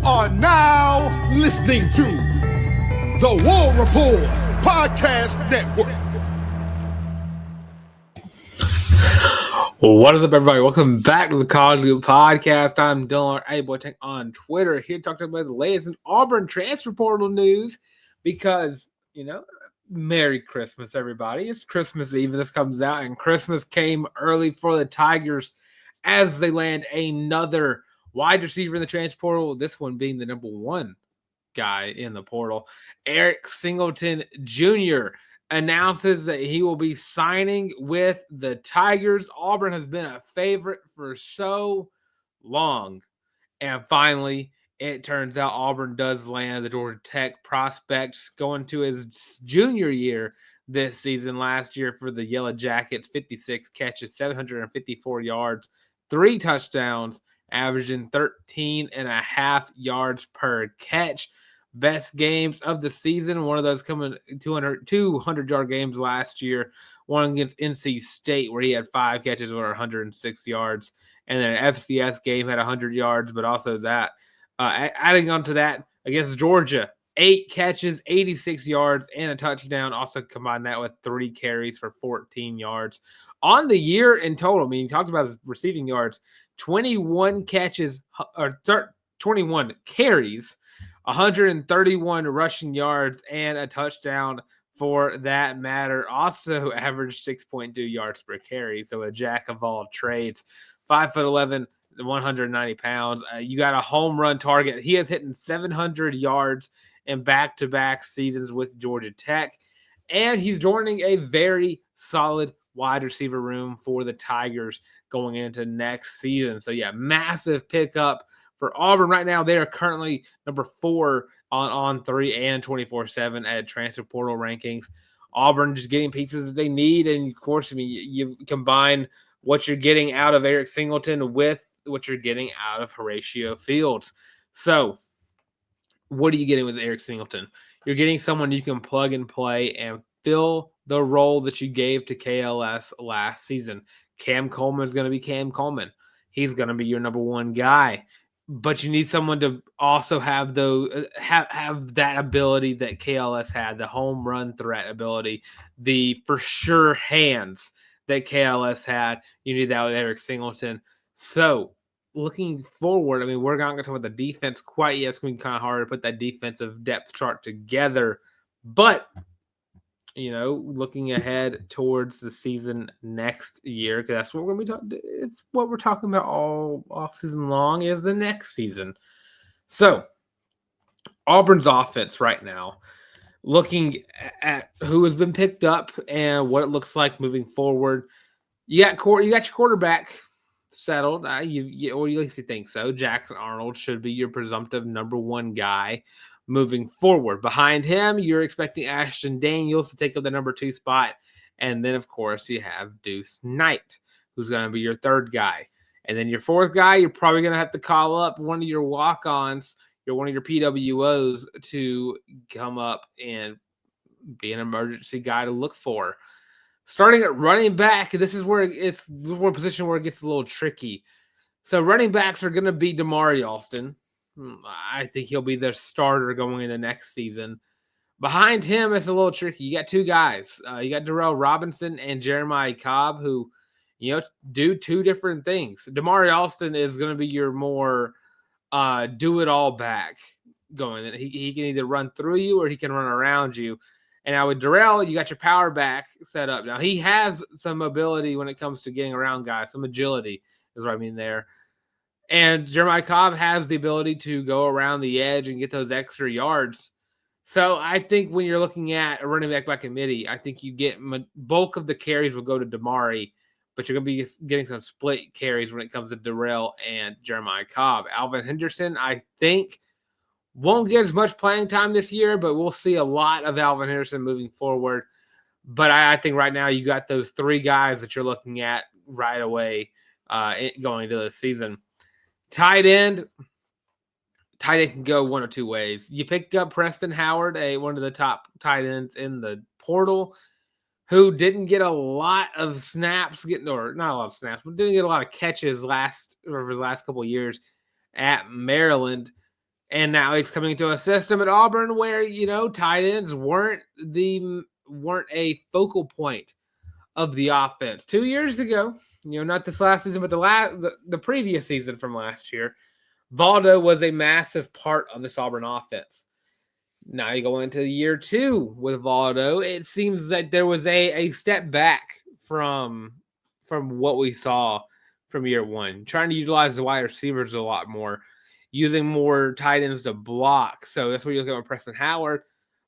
are now listening to the War Report Podcast Network. What is up, everybody? Welcome back to the College Loop Podcast. I'm Dylan, A-Boy on Twitter, here talking about the latest in Auburn transfer portal news because, Merry Christmas, everybody. It's Christmas Eve, and this comes out, and Christmas came early for the Tigers as they land another wide receiver in the transfer portal, this one being the number one guy in the portal. Eric Singleton Jr. announces that he will be signing with the Tigers. Auburn has been a favorite for so long. And finally, it turns out Auburn does land the Georgia Tech prospect going to his junior year this season. Last year for the Yellow Jackets, 56 catches, 754 yards, 3 touchdowns, averaging 13.5 yards per catch. Best games of the season. One of those coming 200-yard games last year. One against NC State where he had 5 catches or 106 yards. And then an FCS game had 100 yards, but also that. Adding on to that, against Georgia, 8 catches, 86 yards, and a touchdown. Also combine that with 3 carries for 14 yards. On the year in total, he talked about his receiving yards, 21 catches, or 21 carries, 131 rushing yards, and a touchdown for that matter. Also averaged 6.2 yards per carry, so a jack of all trades. 5'11", 190 pounds. You got a home run target. He has hitting 700 yards in back-to-back seasons with Georgia Tech, and he's joining a very solid wide receiver room for the Tigers going into next season. So, yeah, massive pickup for Auburn right now. They are currently number 4 on 3 and 24/7 at transfer portal rankings. Auburn just getting pieces that they need, and of course, you combine what you're getting out of Eric Singleton with what you're getting out of Horatio Fields. So, what are you getting with Eric Singleton? You're getting someone you can plug and play and fill the role that you gave to KLS last season. Cam Coleman is going to be Cam Coleman. He's going to be your number one guy. But you need someone to also have that ability that KLS had, the home run threat ability, the for sure hands that KLS had. You need that with Eric Singleton. So, looking forward, we're not going to talk about the defense quite yet. It's going to be kind of hard to put that defensive depth chart together. But, looking ahead towards the season next year, because that's what we're going to be talking. It's what we're talking about all off season long is the next season. So, Auburn's offense right now, looking at who has been picked up and what it looks like moving forward. You got your quarterback settled. Or you at least you think so. Jackson Arnold should be your presumptive number one guy moving forward. Behind him, you're expecting Ashton Daniels to take up the number 2 spot. And then, of course, you have Deuce Knight, who's going to be your 3rd guy. And then your 4th guy, you're probably going to have to call up one of your walk-ons, one of your PWOs to come up and be an emergency guy to look for. Starting at running back, this is where it's one position where it gets a little tricky. So running backs are going to be Damari Alston. I think he'll be their starter going into next season. Behind him, it's a little tricky. You got 2 guys. You got Darrell Robinson and Jeremiah Cobb, who, do 2 different things. Damari Alston is going to be your more do-it-all back going. He can either run through you or he can run around you. And now with Darrell, you got your power back set up. Now, he has some ability when it comes to getting around guys. Some agility is what I mean there. And Jeremiah Cobb has the ability to go around the edge and get those extra yards. So I think when you're looking at a running back by committee, I think you get bulk of the carries will go to Damari, but you're going to be getting some split carries when it comes to Darrell and Jeremiah Cobb. Alvin Henderson, I think, won't get as much playing time this year, but we'll see a lot of Alvin Henderson moving forward. But I think right now you got those 3 guys that you're looking at right away going into the season. Tight end can go one or 2 ways. You picked up Preston Howard, one of the top tight ends in the portal, who didn't get a lot of snaps, but didn't get a lot of catches his last couple of years at Maryland. And now he's coming to a system at Auburn where, tight ends weren't a focal point of the offense. 2 years ago, not this last season, but the previous season from last year, Valdo was a massive part of this Auburn offense. Now you go into year 2 with Valdo, it seems that there was a step back from what we saw from year 1, trying to utilize the wide receivers a lot more, using more tight ends to block. So that's what you look at with Preston Howard.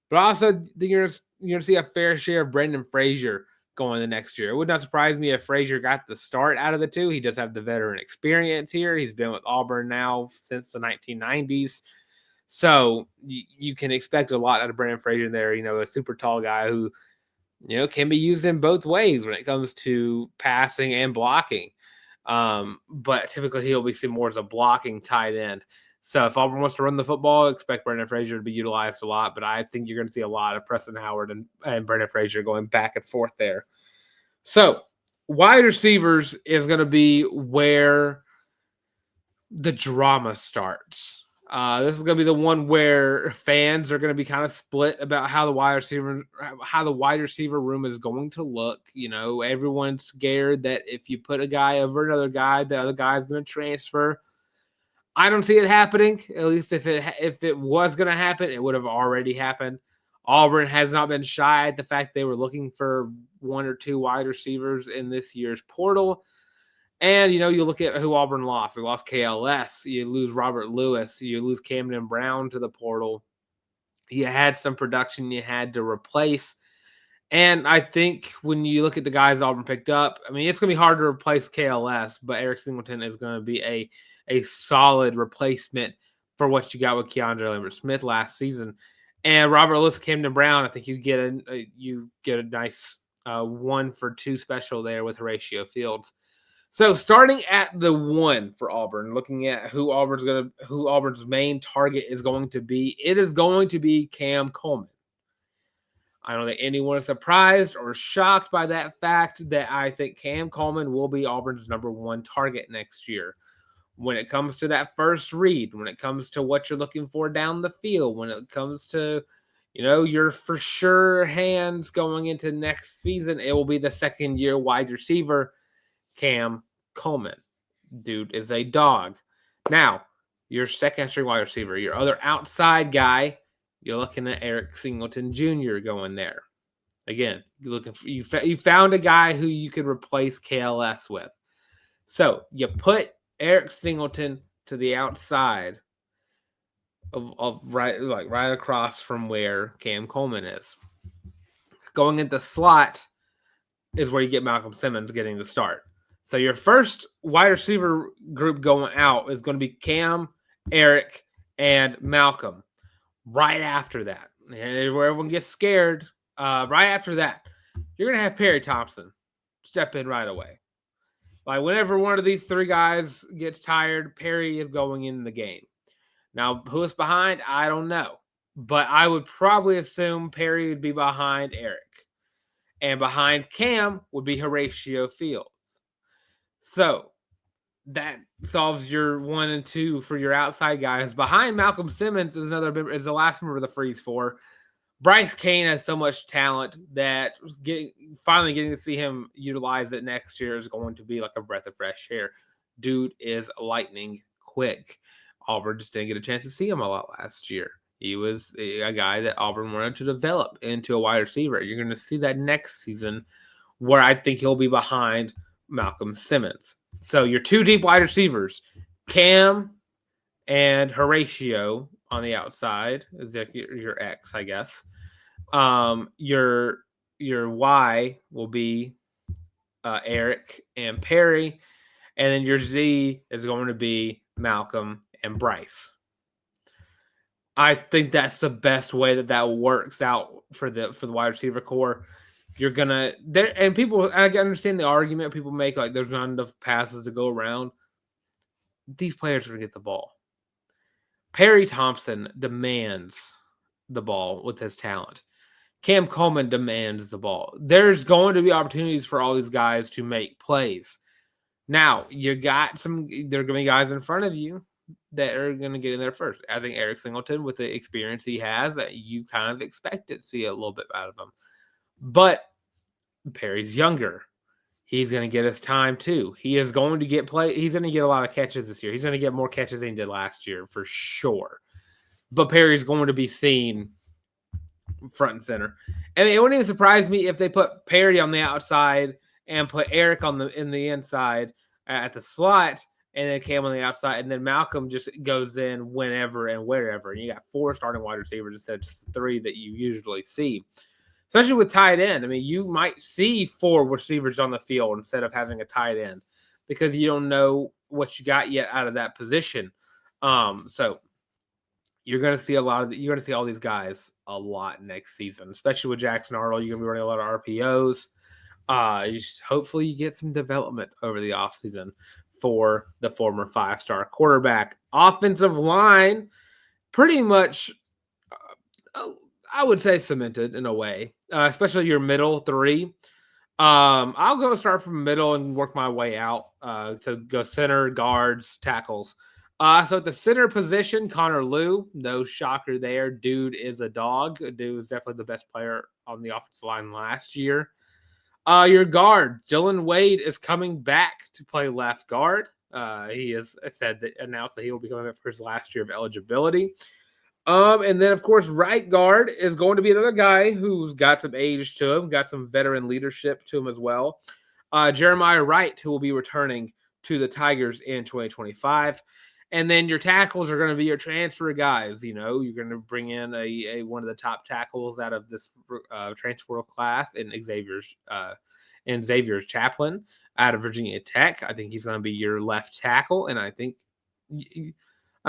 But also, you're going to see a fair share of Brendan Frazier going the next year. It would not surprise me if Frazier got the start out of the two. He does have the veteran experience here. He's been with Auburn now since the 1990s. So you can expect a lot out of Brendan Frazier there, a super tall guy who, can be used in both ways when it comes to passing and blocking. But typically he'll be seen more as a blocking tight end. So if Auburn wants to run the football, expect Brendan Frazier to be utilized a lot. But I think you're going to see a lot of Preston Howard and Brendan Frazier going back and forth there. So wide receivers is going to be where the drama starts. This is going to be the one where fans are going to be kind of split about how the wide receiver room is going to look. Everyone's scared that if you put a guy over another guy, the other guy's going to transfer. I don't see it happening. At least if it was going to happen, it would have already happened. Auburn has not been shy at the fact they were looking for 1 or 2 wide receivers in this year's portal. And, you look at who Auburn lost. They lost KLS. You lose Robert Lewis. You lose Camden Brown to the portal. You had some production you had to replace. And I think when you look at the guys Auburn picked up, it's going to be hard to replace KLS, but Eric Singleton is going to be a solid replacement for what you got with Keandre Lambert-Smith last season. And Robert Lewis, Camden Brown, I think you get a nice 1-for-2 special there with Horatio Fields. So starting at the 1 for Auburn, looking at who Auburn's main target is going to be, it is going to be Cam Coleman. I don't think anyone is surprised or shocked by that fact that I think Cam Coleman will be Auburn's number 1 target next year. When it comes to that first read, when it comes to what you're looking for down the field, when it comes to, your for sure hands going into next season, it will be the second-year wide receiver, Cam Coleman. Dude is a dog. Now, your second-string wide receiver, your other outside guy, you're looking at Eric Singleton Jr. going there. Again, you found a guy who you could replace KLS with. So you put Eric Singleton to the outside of right across from where Cam Coleman is. Going into slot is where you get Malcolm Simmons getting the start. So your first wide receiver group going out is going to be Cam, Eric, and Malcolm. Right after that, and where everyone gets scared, right after that, you're going to have Perry Thompson step in right away. Like whenever one of these 3 guys gets tired, Perry is going in the game. Now, who is behind? I don't know. But I would probably assume Perry would be behind Eric. And behind Cam would be Horatio Fields. So that solves your 1 and 2 for your outside guys. Behind Malcolm Simmons is the last member of the Freeze 4. Bryce Kane has so much talent that finally getting to see him utilize it next year is going to be like a breath of fresh air. Dude is lightning quick. Auburn just didn't get a chance to see him a lot last year. He was a guy that Auburn wanted to develop into a wide receiver. You're going to see that next season where I think he'll be behind Malcolm Simmons. So your 2 deep wide receivers, Cam and Horatio on the outside is your X, I guess. Your Y will be Eric and Perry, and then your Z is going to be Malcolm and Bryce. I think that's the best way that works out for the wide receiver core. You're gonna there, and people. I understand the argument people make, like there's not enough passes to go around. These players are gonna get the ball. Perry Thompson demands the ball with his talent. Cam Coleman demands the ball. There's going to be opportunities for all these guys to make plays. Now, there are going to be guys in front of you that are going to get in there first. I think Eric Singleton, with the experience he has, that you kind of expect to see a little bit out of him. But Perry's younger. He's going to get his time too. He is going to get play. He's going to get a lot of catches this year. He's going to get more catches than he did last year for sure. But Perry's going to be seen front and center. And it wouldn't even surprise me if they put Perry on the outside and put Eric in the inside at the slot, and then Cam on the outside, and then Malcolm just goes in whenever and wherever. And you got 4 starting wide receivers instead of just 3 that you usually see. Especially with tight end. I mean, you might see 4 receivers on the field instead of having a tight end because you don't know what you got yet out of that position. So you're going to see you're going to see all these guys a lot next season, especially with Jackson Arnold. You're going to be running a lot of RPOs. Hopefully you get some development over the offseason for the former 5-star quarterback. Offensive line, pretty much, I would say cemented in a way, especially your middle 3. I'll go start from middle and work my way out. So go center, guards, tackles. So at the center position, Connor Liu, no shocker there. Dude is a dog. Dude is definitely the best player on the offensive line last year. Your guard, Dylan Wade, is coming back to play left guard. He has announced that he will be coming back for his last year of eligibility. And then, of course, right guard is going to be another guy who's got some age to him, got some veteran leadership to him as well. Jeremiah Wright, who will be returning to the Tigers in 2025. And then your tackles are going to be your transfer guys. You know, you're going to bring in a one of the top tackles out of this transfer class in Xavier Chaplin out of Virginia Tech. I think he's going to be your left tackle, and I think I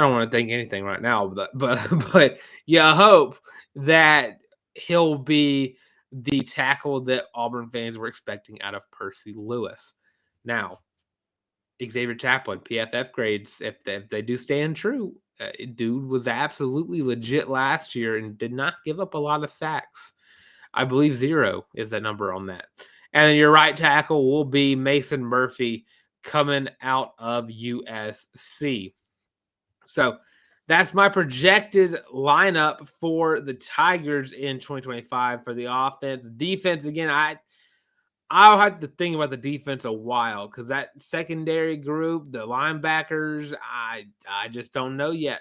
don't want to think anything right now, but yeah, I hope that he'll be the tackle that Auburn fans were expecting out of Percy Lewis. Now, Xavier Chaplin, PFF grades, if they do stand true, dude was absolutely legit last year and did not give up a lot of sacks. I believe 0 is the number on that. And then your right tackle will be Mason Murphy coming out of USC. So that's my projected lineup for the Tigers in 2025 for the offense. Defense, again, I'll have to think about the defense a while because that secondary group, the linebackers, I just don't know yet.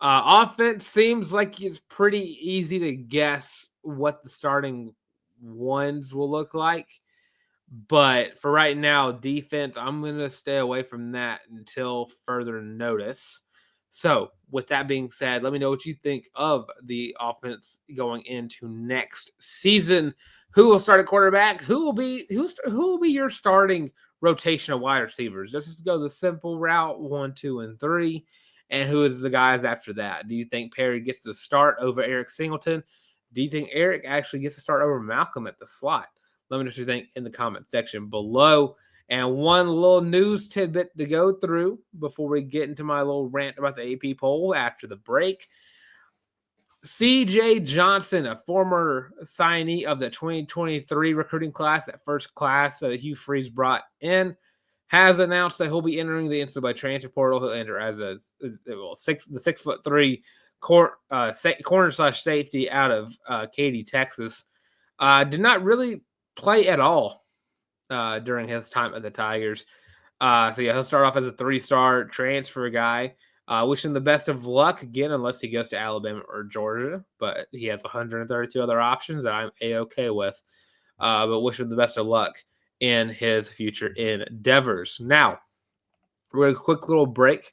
Offense seems like it's pretty easy to guess what the starting ones will look like. But for right now, defense, I'm going to stay away from that until further notice. So with that being said, let me know what you think of the offense going into next season. Who will start at quarterback? Who will be your starting rotation of wide receivers? Let's just go the simple route, 1, 2, and 3. And who is the guys after that? Do you think Perry gets the start over Eric Singleton? Do you think Eric actually gets to start over Malcolm at the slot? Let me know what you think in the comment section below. And one little news tidbit to go through before we get into my little rant about the AP poll after the break. CJ Johnson, a former signee of the 2023 recruiting class, that first class that Hugh Freeze brought in, has announced that he'll be entering the NCAA transfer portal. He'll enter as the 6'3" corner/safety out of Katy, Texas. Did not really play at all during his time at the Tigers. So yeah, he'll start off as a 3-star transfer guy. Wish him the best of luck again, unless he goes to Alabama or Georgia. But he has 132 other options that I'm A-okay with. But wish him the best of luck in his future endeavors. Now, we're going to quick little break.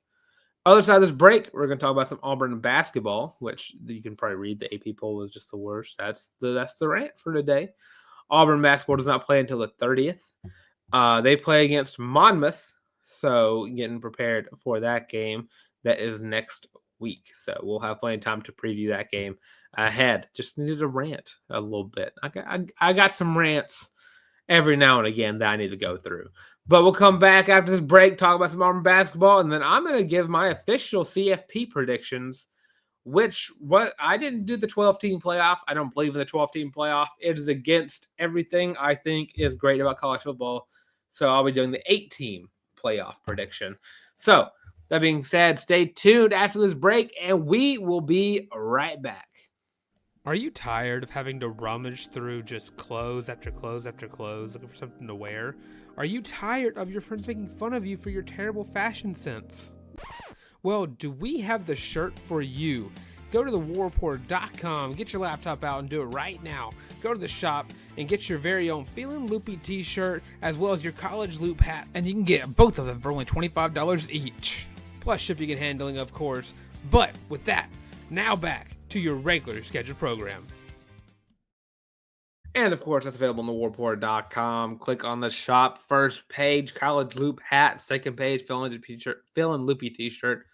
Other side of this break, we're going to talk about some Auburn basketball, which you can probably read. The AP poll is just the worst. That's the rant for today. Auburn basketball does not play until the 30th. They play against Monmouth, so getting prepared for that game. That is next week. So we'll have plenty of time to preview that game ahead. Just needed to rant a little bit. I got some rants every now and again that I need to go through. But we'll come back after this break, talk about some Auburn basketball, and then I'm going to give my official CFP predictions, what I didn't do the 12-team playoff. I don't believe in the 12-team playoff. It is against everything I think is great about college football. So I'll be doing the 8-team playoff prediction. So That being said, stay tuned after this break, and we will be right back. Are you tired of having to rummage through just clothes after clothes after clothes looking for something to wear? Are you tired of your friends making fun of you for your terrible fashion sense? Well, do we have the shirt for you? Go to thewarreport.com, get your laptop out and do it right now. Go to the shop and get your very own Feelin' Loopy t-shirt as well as your college loop hat, and you can get both of them for only $25 each. Plus shipping and handling, of course. But with that, now back to your regular scheduled program. And of course, that's available on thewarreport.com. Click on the shop first page, college loop hat. Second page, Feelin' Loopy t-shirt.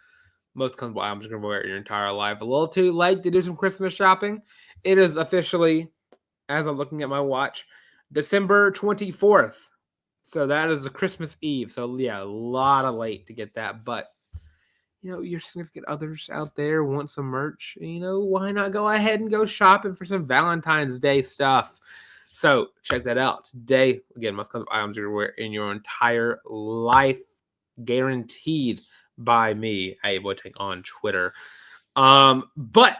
Most comfortable items you're going to wear it your entire life. A little too late to do some Christmas shopping. It is officially, as I'm looking at my watch, December 24th. So that is a Christmas Eve. So yeah, a lot of late to get that. But, your significant others out there want some merch. Why not go ahead and go shopping for some Valentine's Day stuff? So check that out today. Again, most comfortable items you're going to wear in your entire life. Guaranteed by me, Boateng on Twitter. But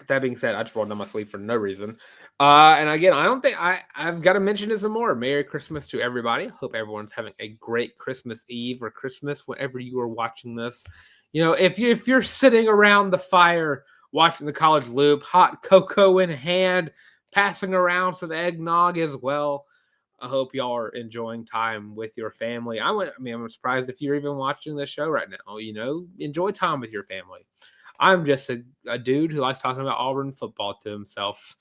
that being said, I just rolled down my sleeve for no reason. And again, I don't think I've got to mention it some more. Merry Christmas to everybody. Hope everyone's having a great Christmas Eve or Christmas whenever you are watching this. If you're sitting around the fire watching the college loop, hot cocoa in hand, passing around some eggnog as well, I hope y'all are enjoying time with your family. I'm surprised if you're even watching this show right now. Enjoy time with your family. I'm just a dude who likes talking about Auburn football to himself.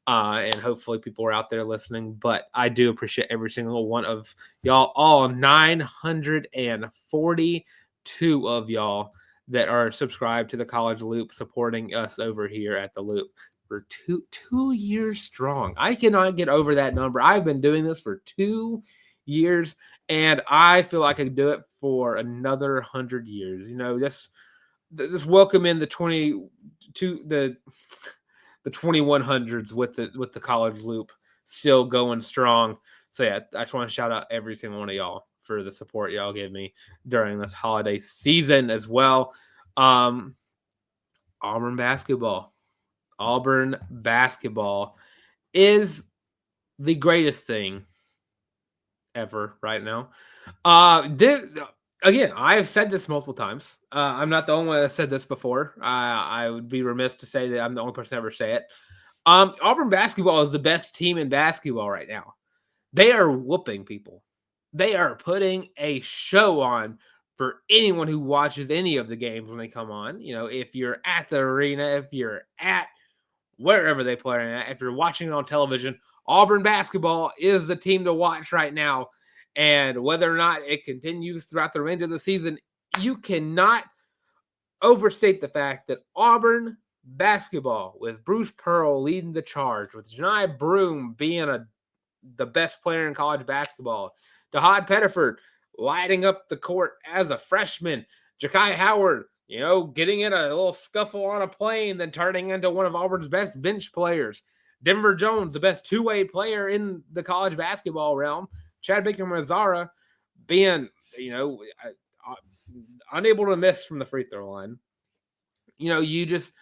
And hopefully people are out there listening. But I do appreciate every single one of y'all, all 942 of y'all that are subscribed to the College Loop, supporting us over here at the Loop. For two years strong. I cannot get over that number. I've been doing this for 2 years, and I feel like I can do it for another 100 years. This welcome in the 2100s with the college loop still going strong. So yeah, I just want to shout out every single one of y'all for the support y'all give me during this holiday season as well. Auburn basketball. Auburn basketball is the greatest thing ever right now. Again, I've said this multiple times. I'm not the only one that said this before. I would be remiss to say that I'm the only person to ever say it. Auburn basketball is the best team in basketball right now. They are whooping people. They are putting a show on for anyone who watches any of the games when they come on. If you're at the arena, if you're at wherever they play at, if you're watching it on television, Auburn basketball is the team to watch right now. And whether or not it continues throughout the remainder of the season, you cannot overstate the fact that Auburn basketball, with Bruce Pearl leading the charge, with Janai Broome being the best player in college basketball, Dahad Pettiford lighting up the court as a freshman, Ja'Kai Howard, getting in a little scuffle on a plane, then turning into one of Auburn's best bench players. Denver Jones, the best two-way player in the college basketball realm. Chad Baker-Mazara being, unable to miss from the free throw line. This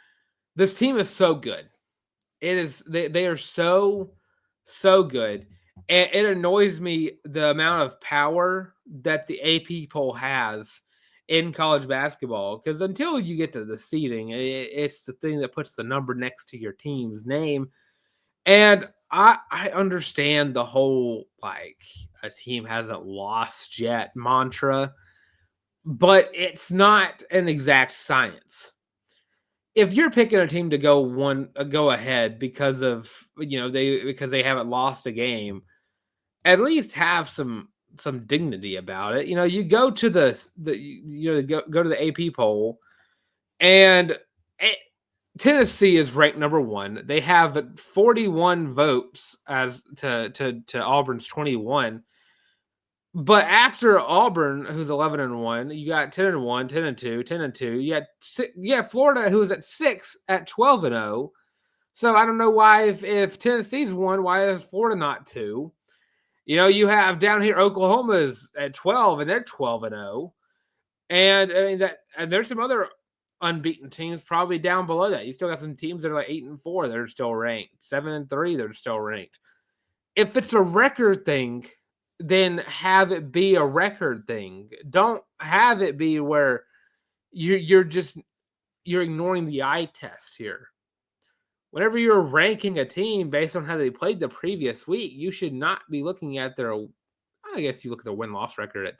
team is so good. It is, they are so, so good. And it annoys me the amount of power that the AP poll has in college basketball, because until you get to the seeding, it's the thing that puts the number next to your team's name. And I understand the whole, a team hasn't lost yet mantra, but it's not an exact science. If you're picking a team to go ahead because of, because they haven't lost a game, at least have some dignity about it. You go to go to the AP poll, and Tennessee is ranked number 1. They have 41 votes as to Auburn's 21. But after Auburn, who's 11-1, you got 10-1, 10-2, 10-2. You got Florida, who is at 6 at 12-0. So I don't know why if Tennessee's 1, why is Florida not 2? You have down here Oklahoma's at 12 and they're 12-0. And I mean and there's some other unbeaten teams probably down below that. You still got some teams that are like 8-4 that are still ranked, 7-3 that are still ranked. If it's a record thing, then have it be a record thing. Don't have it be where you're ignoring the eye test here. Whenever you're ranking a team based on how they played the previous week, you should not be looking at their, I guess you look at their win-loss record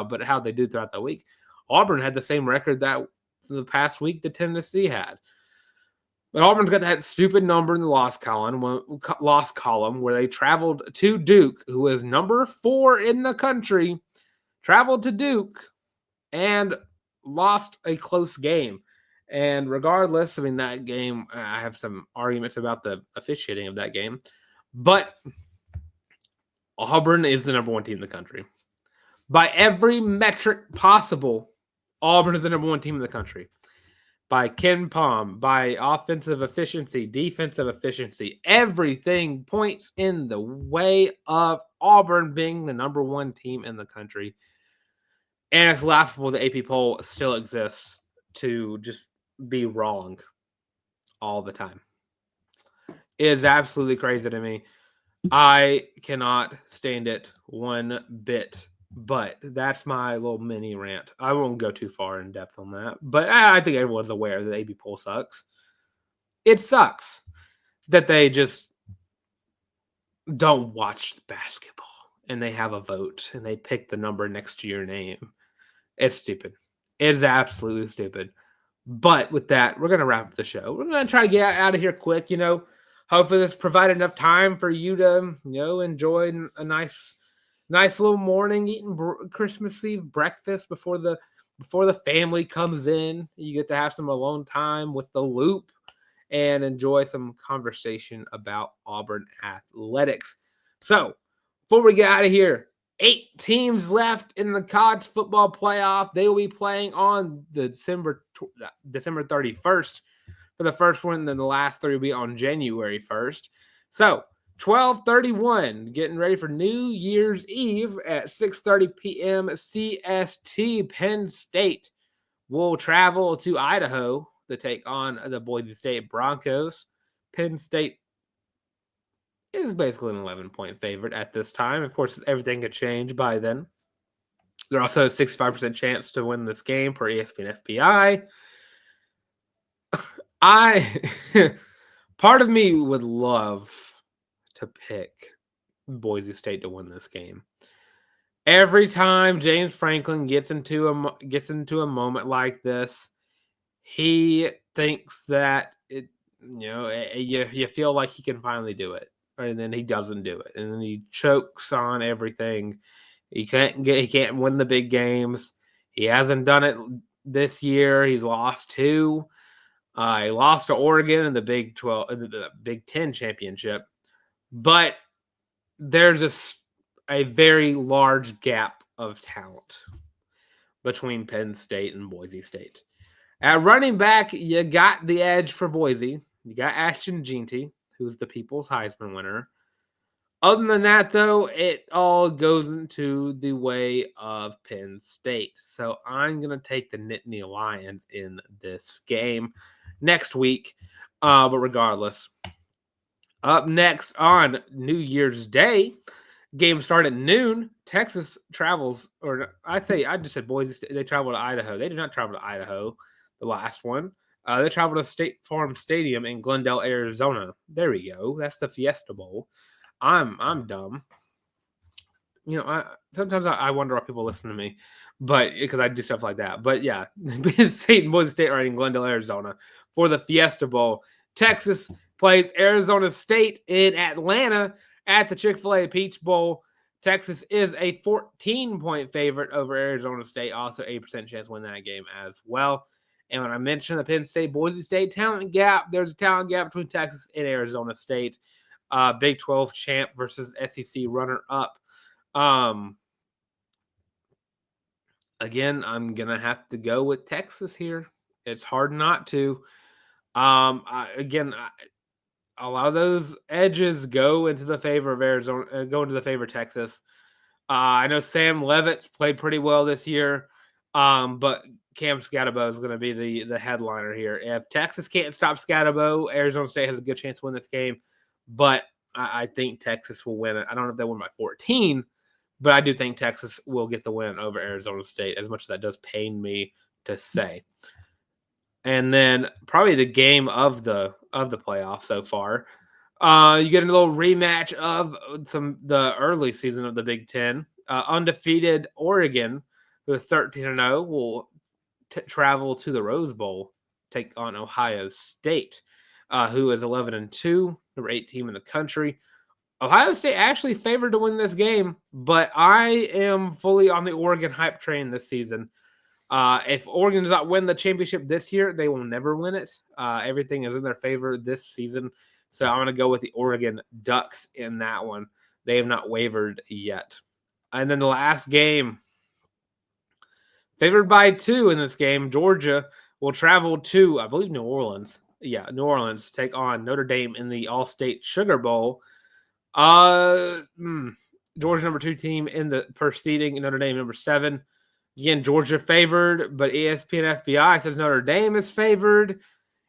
but how they do throughout the week. Auburn had the same record that the past week that Tennessee had. But Auburn's got that stupid number in the loss column where they traveled to Duke, who is number 4 in the country, traveled to Duke and lost a close game. And regardless, I mean, that game, I have some arguments about the officiating of that game. But Auburn is the number 1 team in the country. By every metric possible, Auburn is the number 1 team in the country. By Ken Palm, by offensive efficiency, defensive efficiency, everything points in the way of Auburn being the number 1 team in the country. And it's laughable the AP poll still exists to just be wrong all the time. It is absolutely crazy to me. I cannot stand it one bit. But that's my little mini rant. I won't go too far in depth on that. But I think everyone's aware that the AP poll sucks. It sucks that they just don't watch the basketball and they have a vote and they pick the number next to your name. It's stupid. It's absolutely stupid. But with that, we're going to wrap up the show. We're going to try to get out of here quick. Hopefully this provided enough time for you to, enjoy a nice little morning, eating Christmas Eve breakfast before the family comes in. You get to have some alone time with the Loop and enjoy some conversation about Auburn athletics. So, before we get out of here, 8 teams left in the college football playoff. They will be playing on December 31st for the first one, and then the last 3 will be on January 1st. So, 12:31, getting ready for New Year's Eve at 6:30 p.m. CST. Penn State will travel to Idaho to take on the Boise State Broncos. Penn State is basically an 11-point favorite at this time. Of course, everything could change by then. There's also a 65% chance to win this game per ESPN FPI. Part of me would love to pick Boise State to win this game. Every time James Franklin gets into a moment like this, he thinks that you feel like he can finally do it, and then he doesn't do it, and then he chokes on everything. He can't win the big games. He hasn't done it this year. He's lost 2. He lost to Oregon in the Big 12, the Big 10 championship. But there's a very large gap of talent between Penn State and Boise State. At running back, you got the edge for Boise. You got Ashton Jeanty, who's the People's Heisman winner. Other than that, though, it all goes into the way of Penn State. So I'm going to take the Nittany Lions in this game next week. But regardless, up next on New Year's Day, game start at noon. Texas travels, I just said Boise State. They travel to Idaho. They did not travel to Idaho, the last one. They travel to State Farm Stadium in Glendale, Arizona. There we go. That's the Fiesta Bowl. I'm dumb. Sometimes I wonder why people listen to me, but because I do stuff like that. But yeah, State and Boise State are in Glendale, Arizona for the Fiesta Bowl. Texas plays Arizona State in Atlanta at the Chick-fil-A Peach Bowl. Texas is a 14-point favorite over Arizona State. Also, 8% chance to win that game as well. And when I mentioned the Penn State-Boise State talent gap, there's a talent gap between Texas and Arizona State. Big 12 champ versus SEC runner-up. Again, I'm going to have to go with Texas here. It's hard not to. A lot of those edges go into the favor of Arizona, go into the favor of Texas. I know Sam Levitt's played pretty well this year. But Cam Scatterbo is going to be the headliner here. If Texas can't stop Scatterbo, Arizona State has a good chance to win this game. But I think Texas will win it. I don't know if they win by 14, but I do think Texas will get the win over Arizona State, as much as that does pain me to say. And then probably the game of the playoff so far. You get a little rematch of the early season of the Big Ten. Undefeated Oregon, who is 13-0, will travel to the Rose Bowl, take on Ohio State, who is 11-2, number 8 team in the country. Ohio State actually favored to win this game, but I am fully on the Oregon hype train this season. If Oregon does not win the championship this year, they will never win it. Everything is in their favor this season. So I'm going to go with the Oregon Ducks in that one. They have not wavered yet. And then the last game, favored by 2 in this game, Georgia will travel to, I believe, New Orleans. Yeah, New Orleans to take on Notre Dame in the All-State Sugar Bowl. Georgia number 2 team in the preceding, Notre Dame number 7. Again, Georgia favored, but ESPN FBI says Notre Dame is favored.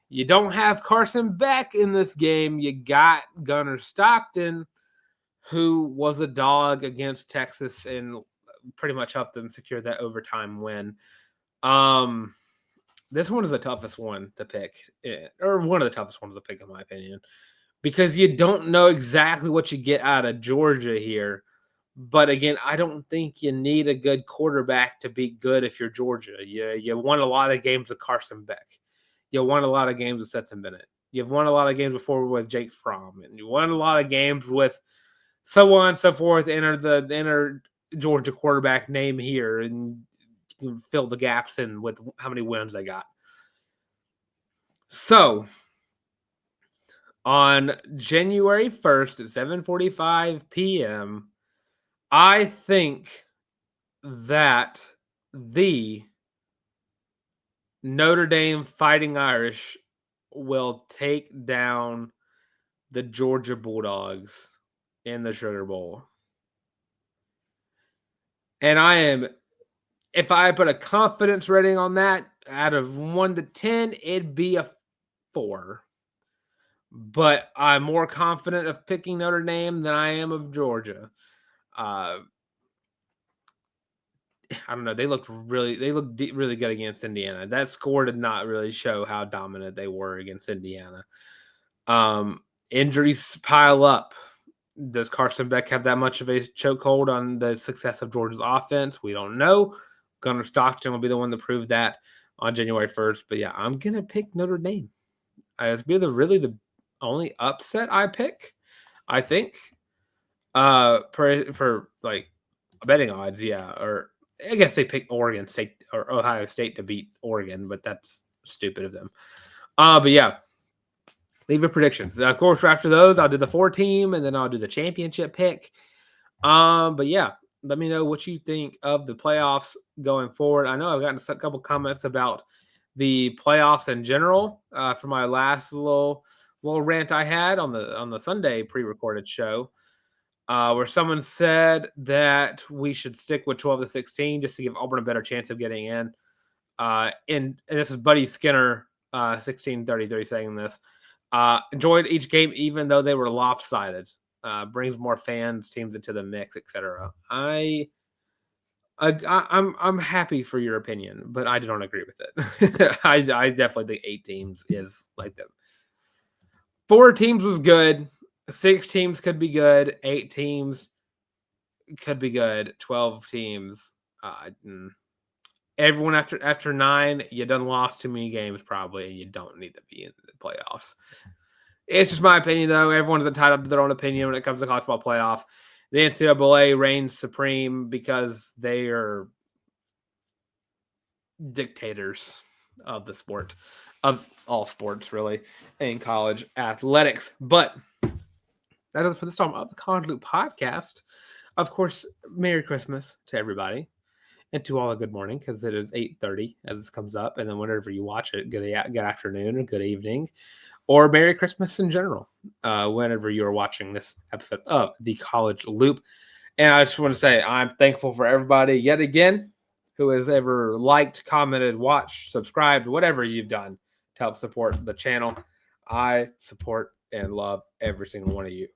You don't have Carson Beck in this game. You got Gunnar Stockton, who was a dog against Texas and pretty much helped them secure that overtime win. This one is the toughest one to pick, or one of the toughest ones to pick, in my opinion, because you don't know exactly what you get out of Georgia here. But again, I don't think you need a good quarterback to be good if you're Georgia. You won a lot of games with Carson Beck. You won a lot of games with Stetson Bennett. You've won a lot of games before with Jake Fromm. And you won a lot of games with so on and so forth. Enter Georgia quarterback name here, and you can fill the gaps in with how many wins they got. So, on January 1st at 7:45 p.m., I think that the Notre Dame Fighting Irish will take down the Georgia Bulldogs in the Sugar Bowl. And if I put a confidence rating on that, out of 1 to 10, it'd be a 4. But I'm more confident of picking Notre Dame than I am of Georgia. I don't know. They looked really good against Indiana. That score did not really show how dominant they were against Indiana. Injuries pile up. Does Carson Beck have that much of a chokehold on the success of Georgia's offense? We don't know. Gunnar Stockton will be the one to prove that on January 1st. But yeah, I'm gonna pick Notre Dame. It's be the only upset I pick, I think. For like betting odds, yeah, or I guess they picked Oregon State or Ohio State to beat Oregon, but that's stupid of them. But yeah, leave your predictions. Of course, after those, I'll do the 4 team, and then I'll do the championship pick. But yeah, let me know what you think of the playoffs going forward. I know I've gotten a couple comments about the playoffs in general for my last little rant I had on the Sunday pre-recorded show. Where someone said that we should stick with 12 to 16 just to give Auburn a better chance of getting in. And this is Buddy Skinner, 1633 saying this. Enjoyed each game even though they were lopsided. Brings more fans, teams into the mix, etc. I'm happy for your opinion, but I don't agree with it. I definitely think 8 teams is like them. 4 teams was good. 6 teams could be good. 8 teams could be good. 12 teams. Everyone after 9, you done lost too many games probably, and you don't need to be in the playoffs. It's just my opinion, though. Everyone's entitled to their own opinion when it comes to college football playoff. The NCAA reigns supreme because they are dictators of the sport, of all sports, really, in college athletics. But that is for this time of the College Loop podcast. Of course, Merry Christmas to everybody, and to all a good morning, because it is 8:30 as this comes up, and then whenever you watch it, good afternoon or good evening, or Merry Christmas in general, whenever you are watching this episode of the College Loop. And I just want to say I'm thankful for everybody yet again who has ever liked, commented, watched, subscribed, whatever you've done to help support the channel. I support and love every single one of you.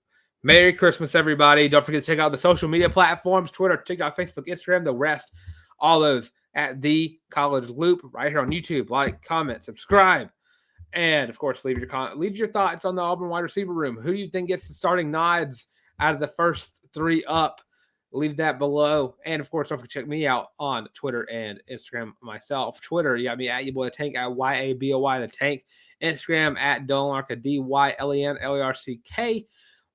Merry Christmas, everybody. Don't forget to check out the social media platforms, Twitter, TikTok, Facebook, Instagram, the rest, all those at The College Loop right here on YouTube. Like, comment, subscribe. And, of course, leave your thoughts on the Auburn wide receiver room. Who do you think gets the starting nods out of the first 3 up? Leave that below. And, of course, don't forget to check me out on Twitter and Instagram myself. Twitter, you got me at your boy the Tank, at YABOY the Tank. Instagram at Larck,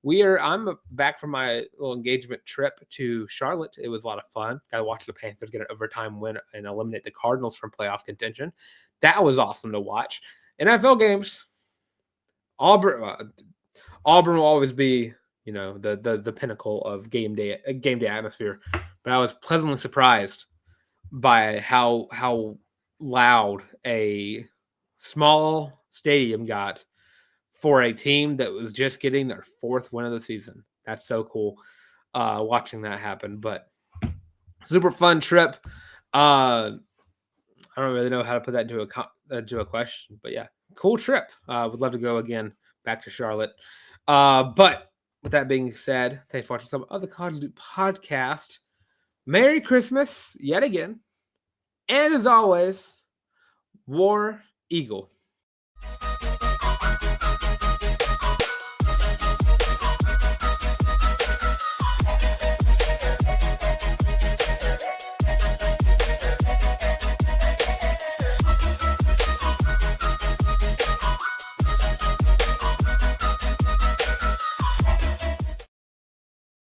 DYLENLARCK. I'm back from my little engagement trip to Charlotte. It was a lot of fun. Got to watch the Panthers get an overtime win and eliminate the Cardinals from playoff contention. That was awesome to watch. NFL games, Auburn will always be, the pinnacle of game day atmosphere. But I was pleasantly surprised by how loud a small stadium got for a team that was just getting their 4th win of the season. That's so cool watching that happen. But super fun trip. I don't really know how to put that into a question, but yeah, cool trip. Would love to go again back to Charlotte. But with that being said, thanks for watching some of the College Loop podcast. Merry Christmas yet again. And as always, War Eagle.